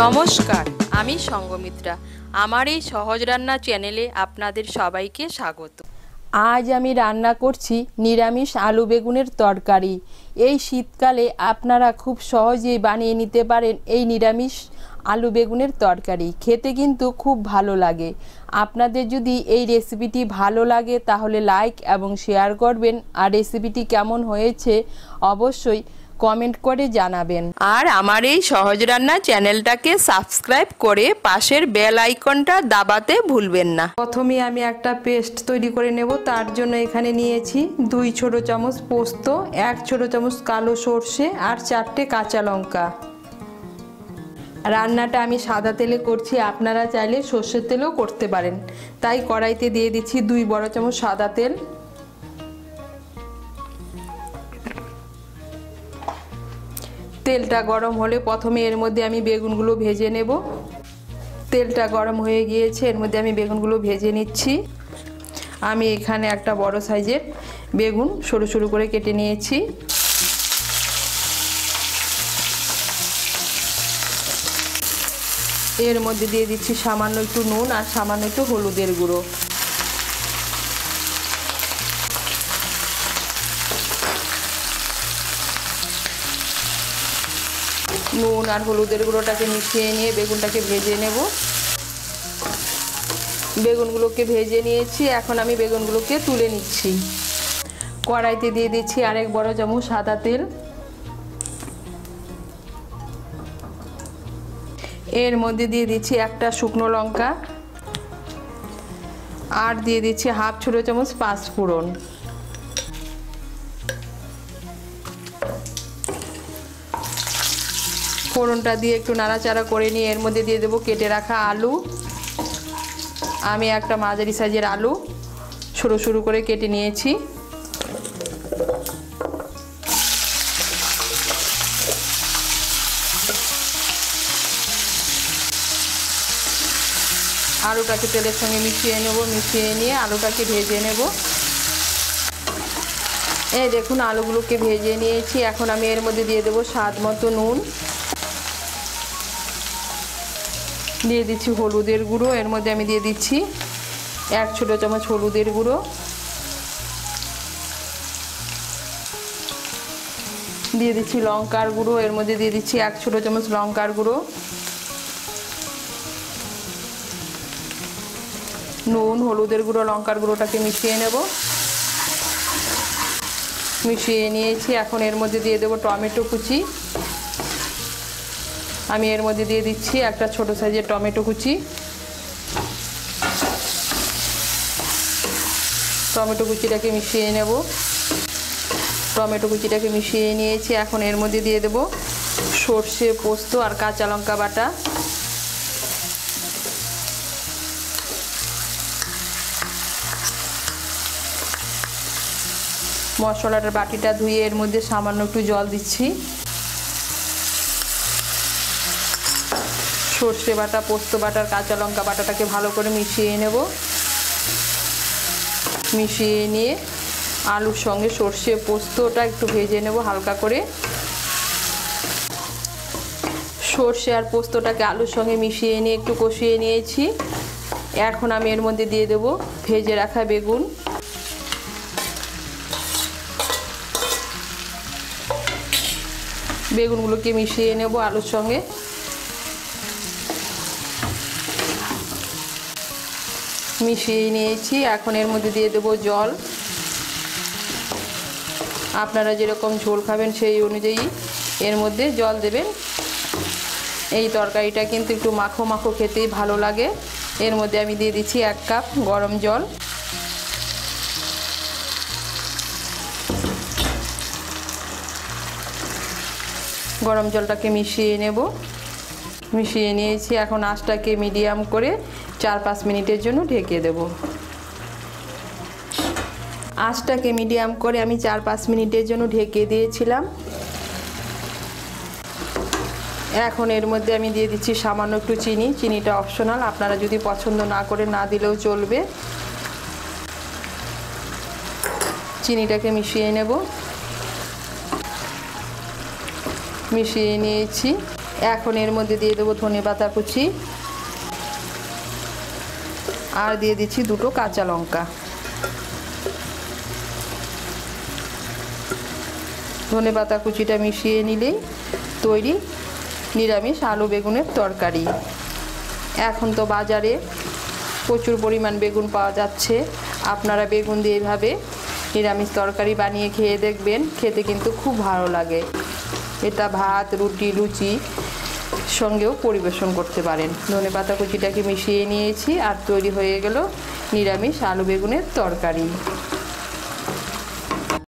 নমস্কার, আমি সঙ্গমিত্রা। আমার এই সহজ রান্না চ্যানেলে আপনাদের সবাইকে স্বাগত। আজ আমি রান্না করছি নিরামিষ আলু বেগুনের তরকারি। এই শীতকালে আপনারা খুব সহজেই বানিয়ে নিতে পারেন এই নিরামিষ আলু বেগুনের তরকারি। খেতে কিন্তু খুব ভালো লাগে। আপনাদের যদি এই রেসিপিটি ভালো লাগে তাহলে লাইক এবং শেয়ার করবেন, আর রেসিপিটি কেমন হয়েছে অবশ্যই কমেন্ট করে জানাবেন। আর আমার এই সহজ রান্না চ্যানেলটাকে সাবস্ক্রাইব করে পাশের বেল আইকনটা দাবাতে ভুলবেন না। প্রথমে আমি একটা পেস্ট তৈরি করে নেব। তার জন্য এখানে নিয়েছি 2 ছোট চামচ পোস্ত, 1 ছোট চামচ কালো সর্ষে আর 4টে কাঁচা লঙ্কা। রান্নাটা আমি সাদা তেলে করছি, আপনারা চাইলে সর্ষের তেলেও করতে পারেন। তাই কড়াইতে দিয়ে দিচ্ছি 2 বড় চামচ সাদা তেল। তেলটা গরম হলে প্রথমে এর মধ্যে আমি বেগুনগুলো ভেজে নেব। তেলটা গরম হয়ে গিয়েছে, এর মধ্যে আমি বেগুনগুলো ভেজে নিচ্ছি। আমি এখানে একটা বড় সাইজের বেগুন সরু সরু করে কেটে নিয়েছি। এর মধ্যে দিয়ে দিচ্ছি সামান্য একটু নুন আর সামান্য একটু হলুদের গুঁড়ো। নুন আর হলুদের গুঁড়োটাকে মিশিয়ে নিয়ে বেগুনটাকে ভেজে নেব। বেগুনগুলোকে ভেজে নিয়েছি, এখন আমি বেগুনগুলোকে তুলে নিচ্ছি। কড়াইতে দিয়ে দিচ্ছি আরেক বড় চামচ সাদা তেল। এর মধ্যে দিয়ে দিচ্ছি একটা শুকনো লঙ্কা আর দিয়ে দিচ্ছি হাফ ছোট চামচ পাঁচফোড়ন। ফোড়নটা দিয়ে একটু নাড়াচাড়া করে নিয়ে এর মধ্যে দিয়ে দেবো কেটে রাখা আলু। আমি একটা মাঝারি সাইজের আলু সরু সরু করে কেটে নিয়েছি। আলুটাকে তেলের সঙ্গে মিশিয়ে নেব। মিশিয়ে নিয়ে আলুটাকে ভেজে নেব। এই দেখুন আলুগুলোকে ভেজে নিয়েছি। এখন আমি এর মধ্যে দিয়ে দেবো স্বাদ মতো নুন, দিয়ে দিচ্ছি হলুদের গুঁড়ো। এর মধ্যে আমি দিয়ে দিচ্ছি 1 ছোট চামচ হলুদের গুঁড়ো, দিয়ে দিচ্ছি লঙ্কার গুঁড়ো। এর মধ্যে দিয়ে দিচ্ছি 1 ছোট চামচ লঙ্কার গুঁড়ো, নুন হলুদের গুঁড়ো লঙ্কার গুঁড়োটাকে মিশিয়ে নেব। মিশিয়ে নিয়েছি, এখন এর মধ্যে দিয়ে দেবো টমেটো কুচি। আমি এর মধ্যে দিয়ে দিচ্ছি একটা ছোট সাইজের টমেটো কুচি। টমেটো কুচিটাকে মিশিয়ে নেব। টমেটো কুচিটাকে মিশিয়ে নিয়েছি, এখন এর মধ্যে দিয়ে দেব সর্ষে পোস্ত আর কাঁচা লঙ্কা বাটা। মশলাটার বাটিটা ধুয়ে এর মধ্যে সামান্য একটু জল দিচ্ছি। সর্ষে বাটা পোস্ত বাটার কাঁচা লঙ্কা বাটাটাকে ভালো করে মিশিয়ে নেব। মিশিয়ে নিয়ে আলুর সঙ্গে সর্ষে পোস্তটা একটু ভেজে নেব হালকা করে। সর্ষে আর পোস্তটাকে আলুর সঙ্গে মিশিয়ে নিয়ে একটু কষিয়ে নিয়েছি। এখন আমি এর মধ্যে দিয়ে দেব ভেজে রাখা বেগুন। বেগুনগুলোকে মিশিয়ে নেব আলুর সঙ্গে। মিশিয়ে নিয়েছি, এখন এর মধ্যে দিয়ে দেব জল। আপনারা যেরকম ঝোল খাবেন সেই অনুযায়ী এর মধ্যে জল দেবেন। এই তরকারিটা কিন্তু একটু মাখো মাখো খেতেই ভালো লাগে। এর মধ্যে আমি দিয়ে দিচ্ছি 1 কাপ গরম জল। গরম জলটাকে মিশিয়ে নেব। মিশিয়ে নিয়েছি, এখন আঁচটাকে মিডিয়াম করে 4-5 মিনিটের জন্য ঢেকে দেব। আঁচটাকে মিডিয়াম করে আমি 4-5 মিনিটের জন্য ঢেকে দিয়েছিলাম। এখন এর মধ্যে আমি দিয়ে দিচ্ছি সামান্য একটু চিনি। চিনিটা অপশনাল, আপনারা যদি পছন্দ না করে না দিলেও চলবে। চিনিটাকে মিশিয়ে নেব। মিশিয়ে নিয়েছি। এখন এর মধ্যে দিয়ে দেবো ধনেপাতা কুচি আর দিয়ে দিচ্ছি দুটো কাঁচা লঙ্কা। ধনেপাতা কুচিটা মিশিয়ে নিলেই তৈরি নিরামিষ আলু বেগুনের তরকারি। এখন তো বাজারে প্রচুর পরিমাণ বেগুন পাওয়া যাচ্ছে, আপনারা বেগুন দিয়ে এইভাবে নিরামিষ তরকারি বানিয়ে খেয়ে দেখবেন, খেতে কিন্তু খুব ভালো লাগে। এটা ভাত, রুটি, লুচি সঙ্গেও পরিবেশন করতে পারেন। ধনেপাতা কুচিটাকে মিশিয়ে নিয়েছি আর তৈরি হয়ে গেল নিরামিষ আলু বেগুনের তরকারি।